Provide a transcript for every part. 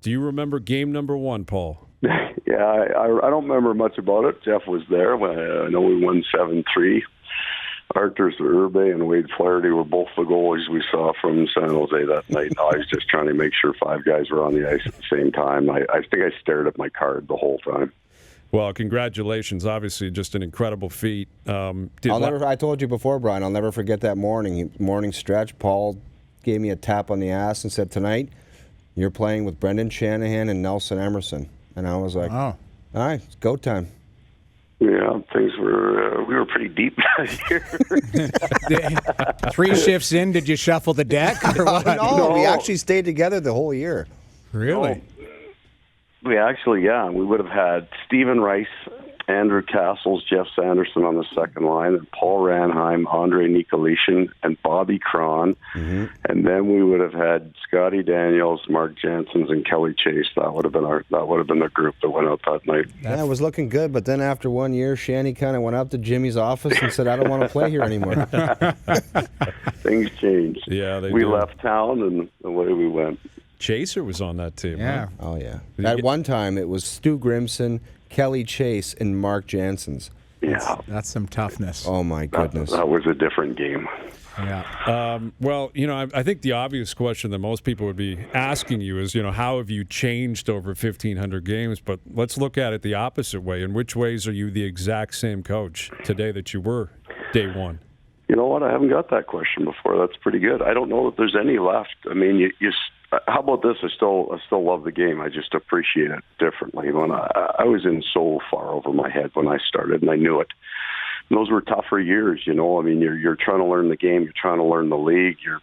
Do you remember game number 1, Paul? Yeah, I don't remember much about it. Jeff was there. I know we won 7-3. Arthur Urbe and Wade Flaherty were both the goalies we saw from San Jose that night. I was just trying to make sure 5 guys were on the ice at the same time. I think I stared at my card the whole time. Well, congratulations. Obviously, just an incredible feat. I told you before, Brian, I'll never forget that morning stretch. Paul gave me a tap on the ass and said, tonight, you're playing with Brendan Shanahan and Nelson Emerson. And I was like, all right, it's go time. Yeah, we were pretty deep that year. 3 shifts in, did you shuffle the deck? Or what? No, we actually stayed together the whole year. Really? We actually, we would have had Stephen Rice, Andrew Castles, Jeff Sanderson on the second line, and Paul Ranheim, Andre Nikolishin, and Bobby Cron. Mm-hmm. And then we would have had Scotty Daniels, Mark Janssens, and Kelly Chase. That would have been the group that went out that night. Yeah, it was looking good, but then after 1 year, Shanny kind of went up to Jimmy's office and said, I don't want to play here anymore. Things changed. Yeah, we left town, and away we went. Chaser was on that team. Yeah. Right? Oh, yeah. At one time, it was Stu Grimson, Kelly Chase, and Mark Janssens. Yeah. That's some toughness. Oh, my goodness. That was a different game. Yeah. Well, I think the obvious question that most people would be asking you is, how have you changed over 1,500 games? But let's look at it the opposite way. In which ways are you the exact same coach today that you were day one? You know what? I haven't got that question before. That's pretty good. I don't know if there's any left. I mean, how about this? I still love the game. I just appreciate it differently. When I was in so far over my head when I started, and I knew it. And those were tougher years, I mean, you're trying to learn the game. You're trying to learn the league. You've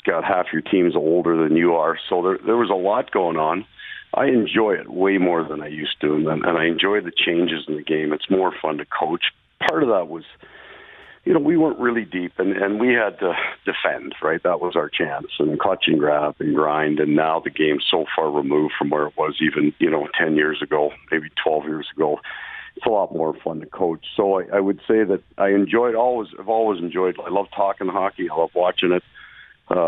got half your team's older than you are. So there was a lot going on. I enjoy it way more than I used to, and I enjoy the changes in the game. It's more fun to coach. Part of that was, we weren't really deep, and we had to defend, right? That was our chance, and clutch and grab and grind, and now the game's so far removed from where it was even, 10 years ago, maybe 12 years ago. It's a lot more fun to coach. So I would say that I've always enjoyed, I love talking hockey, I love watching it, but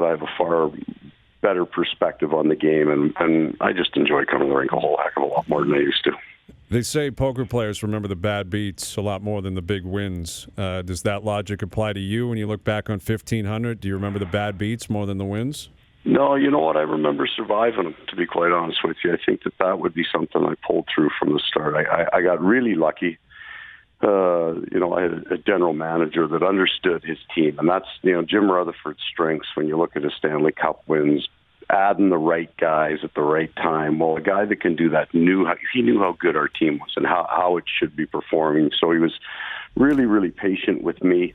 I have a far better perspective on the game, and I just enjoy coming to the rink a whole heck of a lot more than I used to. They say poker players remember the bad beats a lot more than the big wins. Does that logic apply to you when you look back on 1,500? Do you remember the bad beats more than the wins? No, you know what? I remember surviving them, to be quite honest with you. I think that would be something I pulled through from the start. I got really lucky. I had a general manager that understood his team, and that's, Jim Rutherford's strengths when you look at his Stanley Cup wins, adding the right guys at the right time. Well, a guy that can do that knew how good our team was and how it should be performing. So he was really, really patient with me.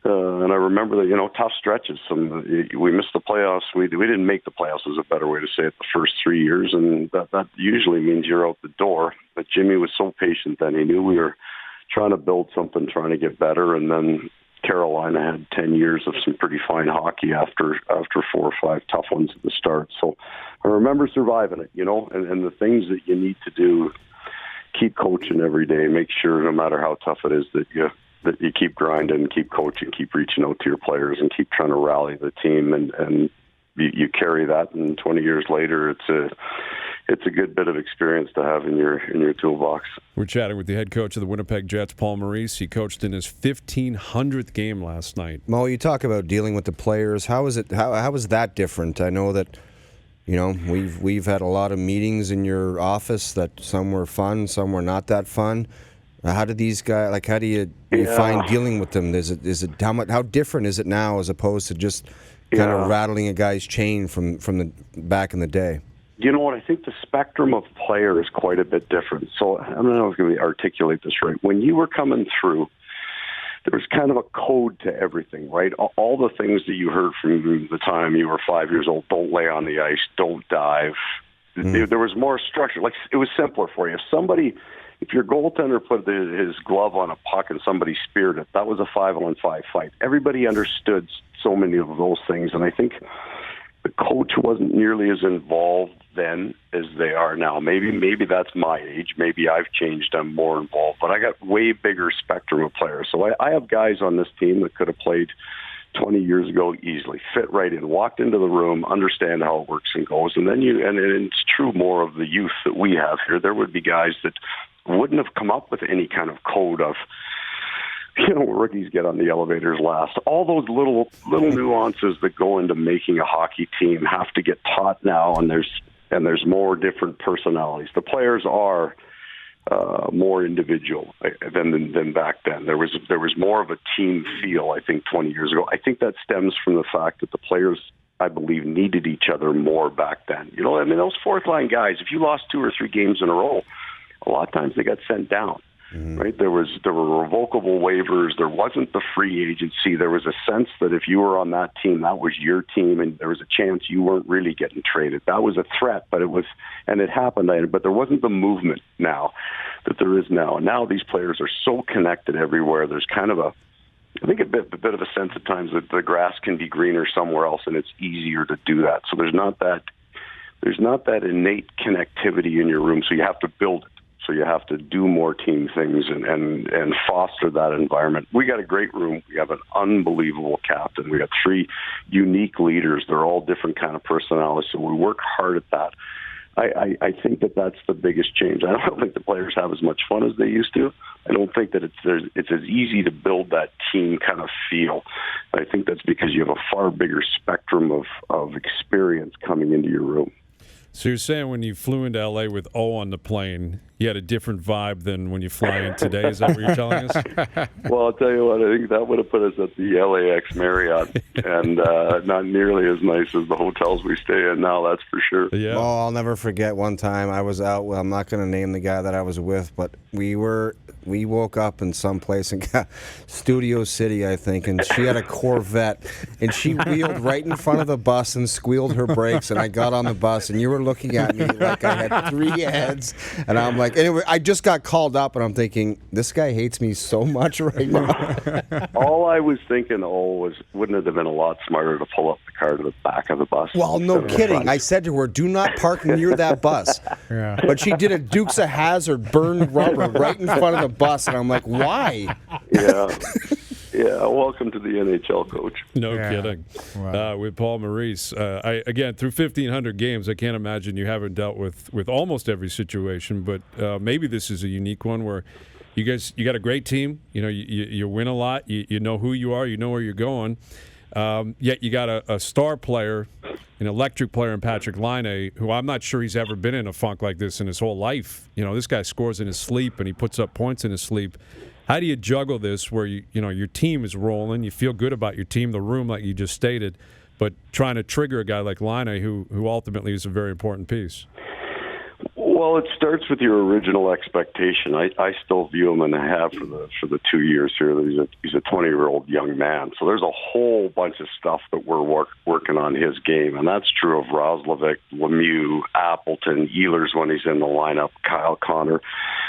And I remember that, tough stretches. We missed the playoffs. We didn't make the playoffs is a better way to say it, the first 3 years. And that usually means you're out the door. But Jimmy was so patient then. He knew we were trying to build something, trying to get better. And then Carolina had 10 years of some pretty fine hockey after 4 or 5 tough ones at the start. So I remember surviving it, and the things that you need to do, keep coaching every day, make sure no matter how tough it is that you keep grinding, keep coaching, keep reaching out to your players, and keep trying to rally the team, and you carry that, and 20 years later, it's a good bit of experience to have in your toolbox. We're chatting with the head coach of the Winnipeg Jets, Paul Maurice. He coached in his 1,500th game last night. Mo, you talk about dealing with the players. How is it? How is that different? I know that we've had a lot of meetings in your office that some were fun, some were not that fun. How do these guys? How do you find dealing with them? Is it how different is it now as opposed to just kind of rattling a guy's chain from the back in the day? You know what? I think the spectrum of player is quite a bit different. So I don't know if I'm going to articulate this right. When you were coming through, there was kind of a code to everything, right? All the things that you heard from the time you were 5 years old, don't lay on the ice, don't dive. There was more structure. It was simpler for you. If your goaltender put his glove on a puck and somebody speared it, that was a 5-on-5 fight. Everybody understood so many of those things, and I think the coach wasn't nearly as involved then as they are now. Maybe that's my age. Maybe I've changed. I'm more involved. But I got way bigger spectrum of players. So I have guys on this team that could have played 20 years ago easily. Fit right in, walked into the room, understand how it works and goes. And then and it's true more of the youth that we have here. There would be guys that wouldn't have come up with any kind of code of, rookies get on the elevators last. All those little nuances that go into making a hockey team have to get taught now, and there's more different personalities. The players are more individual than back then. There was more of a team feel, I think, 20 years ago. I think that stems from the fact that the players, I believe, needed each other more back then. Those fourth line guys, if you lost 2 or 3 games in a row, a lot of times they got sent down. Right? There were revocable waivers. There wasn't the free agency. There was a sense that if you were on that team, that was your team, and there was a chance you weren't really getting traded. That was a threat, but it happened. But there wasn't the movement now that there is now. And now these players are so connected everywhere. There's kind of a bit of a sense at times that the grass can be greener somewhere else, and it's easier to do that. So there's not that innate connectivity in your room. So you have to build it. So you have to do more team things and foster that environment. We got a great room. We have an unbelievable captain. We got 3 unique leaders. They're all different kind of personalities. So we work hard at that. I think that's the biggest change. I don't think the players have as much fun as they used to. I don't think that it's as easy to build that team kind of feel. I think that's because you have a far bigger spectrum of experience coming into your room. So you're saying when you flew into L.A. with O on the plane, you had a different vibe than when you fly in today? Is that what you're telling us? Well, I'll tell you what, I think that would have put us at the LAX Marriott, and not nearly as nice as the hotels we stay in now, that's for sure. Yeah. Oh, I'll never forget one time I was out. Well, I'm not going to name the guy that I was with, but we woke up in some place in Studio City, I think, and she had a Corvette, and she wheeled right in front of the bus and squealed her brakes, and I got on the bus, and you were looking at me like I had 3 heads, and I'm like, anyway, I just got called up, and I'm thinking, this guy hates me so much right now. All I was thinking, wouldn't it have been a lot smarter to pull up the car to the back of the bus? Well, no kidding. I said to her, do not park near that bus. Yeah. But she did a Dukes of Hazzard burned rubber right in front of the bus, and I'm like, why? Yeah, welcome to the NHL, Coach. No kidding. Wow. With Paul Maurice. Again, through 1,500 games, I can't imagine you haven't dealt with almost every situation, but maybe this is a unique one where you got a great team. You win a lot. You know who you are. You know where you're going. Yet you got a star player, an electric player in Patrick Laine, who I'm not sure he's ever been in a funk like this in his whole life. This guy scores in his sleep, and he puts up points in his sleep. How do you juggle this where your team is rolling, you feel good about your team, the room like you just stated, but trying to trigger a guy like Laine who ultimately is a very important piece? Well, it starts with your original expectation. I still view him, and I have for the 2 years here. He's a 20-year-old young man. So there's a whole bunch of stuff that we're working on his game, and that's true of Roslovic, Lemieux, Appleton, Ehlers when he's in the lineup, Kyle Connor.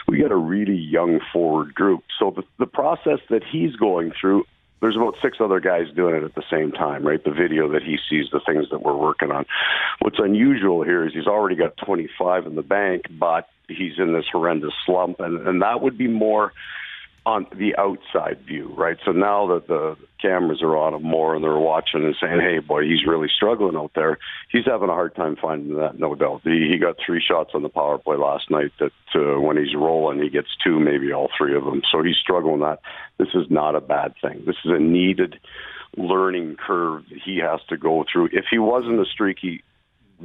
We got a really young forward group. So the process that he's going through, there's about 6 other guys doing it at the same time, right? The video that he sees, the things that we're working on. What's unusual here is he's already got 25 in the bank, but he's in this horrendous slump, and that would be more on the outside view, right? So now that the cameras are on him more and they're watching and saying, hey, boy, he's really struggling out there, he's having a hard time finding that, no doubt. He got 3 shots on the power play last night that when he's rolling, he gets 2, maybe all 3 of them. So he's struggling that. This is not a bad thing. This is a needed learning curve that he has to go through. If he wasn't a streaky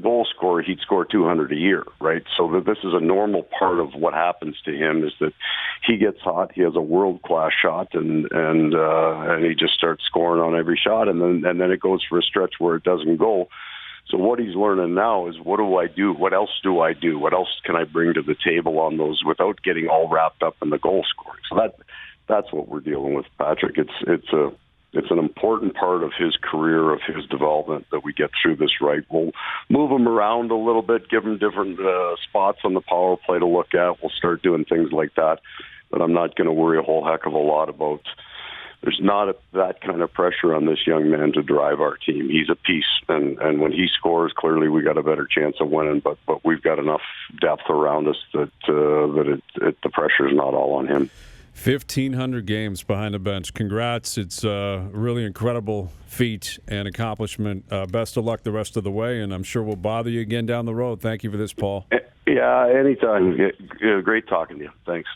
goal scorer, he'd score 200 a year, right? So that this is a normal part of what happens to him is that he gets hot, he has a world-class shot, and he just starts scoring on every shot, and then it goes for a stretch where it doesn't go. So what he's learning now is, what do I do? What else do I do? What else can I bring to the table on those without getting all wrapped up in the goal scoring? So that's what we're dealing with, Patrick. It's an important part of his career, of his development, that we get through this right. We'll move him around a little bit, give him different spots on the power play to look at. We'll start doing things like that. But I'm not going to worry a whole heck of a lot about. There's not that kind of pressure on this young man to drive our team. He's a piece, and when he scores, clearly we got a better chance of winning. But we've got enough depth around us that the pressure's not all on him. 1,500 games behind the bench. Congrats. It's a really incredible feat and accomplishment. Best of luck the rest of the way, and I'm sure we'll bother you again down the road. Thank you for this, Paul. Yeah, anytime. Yeah, great talking to you. Thanks.